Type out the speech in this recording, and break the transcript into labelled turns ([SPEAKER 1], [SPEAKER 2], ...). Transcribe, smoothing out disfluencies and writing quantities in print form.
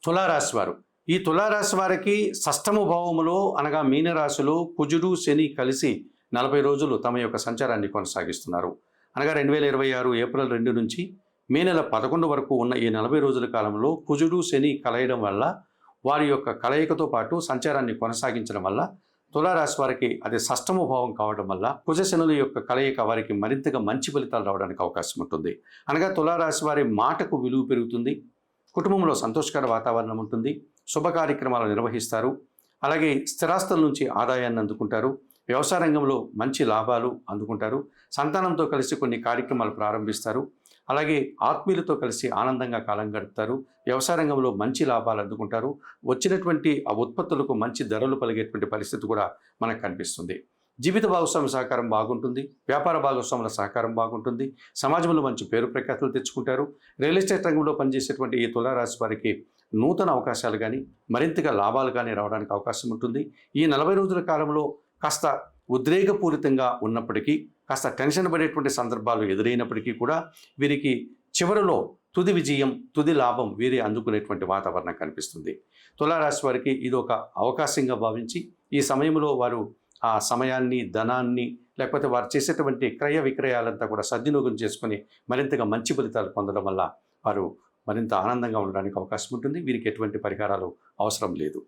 [SPEAKER 1] తులారాశి వారు. ఈ తులారాశి వారికి షష్టమ భావములో అనగా మీనరాశిలో కుజుడు, శని కలిసి 40 రోజులు తమ యొక్క సంచారాన్ని కొనసాగిస్తున్నారు. అనగా 2026 ఏప్రిల్ 2 నుంచి మే నెల 11 వరకు ఉన్న ఈ 40 రోజుల కాలంలో కుజుడు, శని కలయడం వల్ల వారి యొక్క కలయికతో పాటు సంచారాన్ని కొనసాగించడం వల్ల తులారాశి వారికి అది షష్టమ భావం కావడం వల్ల కుజ శనుల యొక్క కలయిక వారికి మరింతగా మంచి ఫలితాలు రావడానికి అవకాశం ఉంటుంది. అనగా తులారాశి వారి మాటకు విలువ పెరుగుతుంది, కుటుంబంలో సంతోషకర వాతావరణం ఉంటుంది, శుభ కార్యక్రమాలు నిర్వహిస్తారు, అలాగే స్థిరాస్తుల నుంచి ఆదాయాన్ని అందుకుంటారు, వ్యవసాయ రంగంలో మంచి లాభాలు అందుకుంటారు, సంతానంతో కలిసి కొన్ని కార్యక్రమాలు ప్రారంభిస్తారు, అలాగే ఆత్మీయులతో కలిసి ఆనందంగా కాలం గడుపుతారు, వ్యవసాయ రంగంలో మంచి లాభాలు అందుకుంటారు, వచ్చినటువంటి ఆ ఉత్పత్తులకు మంచి ధరలు పలిగేటువంటి పరిస్థితి కూడా మనకు కనిపిస్తుంది. జీవిత భాగస్వామి సహకారం బాగుంటుంది, వ్యాపార భాగస్వాముల సహకారం బాగుంటుంది, సమాజంలో మంచి పేరు ప్రఖ్యాతులు తెచ్చుకుంటారు. రియల్ ఎస్టేట్ రంగంలో పనిచేసేటువంటి ఈ తులారాశి వారికి నూతన అవకాశాలు కానీ మరింతగా లాభాలు కానీ రావడానికి అవకాశం ఉంటుంది. ఈ 40 రోజుల కాలంలో కాస్త ఉద్రేకపూరితంగా ఉన్నప్పటికీ, కాస్త టెన్షన్ పడేటువంటి సందర్భాలు ఎదురైనప్పటికీ కూడా వీరికి చివరిలో తుది విజయం, తుది లాభం వీరే అందుకునేటువంటి వాతావరణం కనిపిస్తుంది. తులారాశి వారికి ఇది ఒక అవకాశంగా భావించి ఈ సమయంలో వారు ఆ సమయాన్ని, ధనాన్ని, లేకపోతే వారు చేసేటువంటి క్రయ విక్రయాలంతా కూడా సద్వినియోగం చేసుకొని మరింతగా మంచి ఫలితాలు పొందడం వల్ల వారు మరింత ఆనందంగా ఉండడానికి అవకాశం ఉంటుంది. వీరికి ఎటువంటి పరిహారాలు అవసరం లేదు.